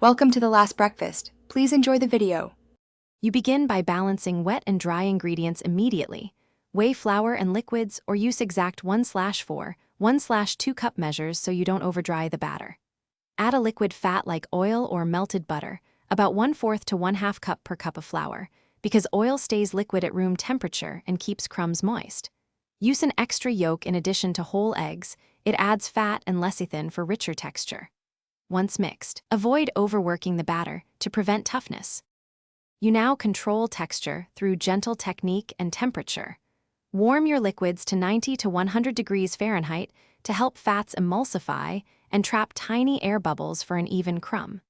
Welcome to the last breakfast. Please enjoy the video. You begin by balancing wet and dry ingredients immediately. Weigh flour and liquids or use exact 1/4, 1/2 cup measures so you don't overdry the batter. Add a liquid fat like oil or melted butter, about 1/4 to 1/2 cup per cup of flour, because oil stays liquid at room temperature and keeps crumbs moist. Use an extra yolk in addition to whole eggs. It adds fat and lecithin for richer texture. Once mixed, avoid overworking the batter to prevent toughness. You now control texture through gentle technique and temperature. Warm your liquids to 90 to 100 degrees Fahrenheit to help fats emulsify and trap tiny air bubbles for an even crumb.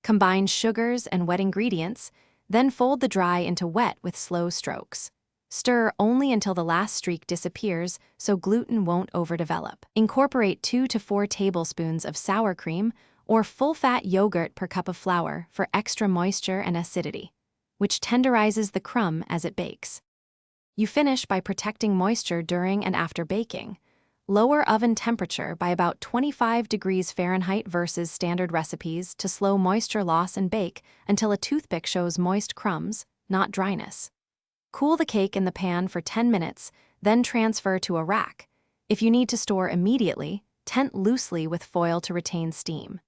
Combine sugars and wet ingredients, then fold the dry into wet with slow strokes. Stir only until the last streak disappears so gluten won't overdevelop. Incorporate 2 to 4 tablespoons of sour cream or full-fat yogurt per cup of flour for extra moisture and acidity, which tenderizes the crumb as it bakes. You finish by protecting moisture during and after baking. Lower oven temperature by about 25 degrees Fahrenheit versus standard recipes to slow moisture loss and bake until a toothpick shows moist crumbs, not dryness. Cool the cake in the pan for 10 minutes, then transfer to a rack. If you need to store immediately, tent loosely with foil to retain steam.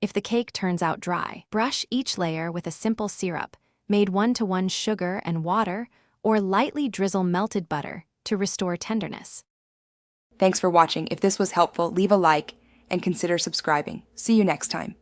If the cake turns out dry, brush each layer with a simple syrup, made 1-to-1 sugar and water, or lightly drizzle melted butter to restore tenderness. Thanks for watching. If this was helpful, leave a like and consider subscribing. See you next time.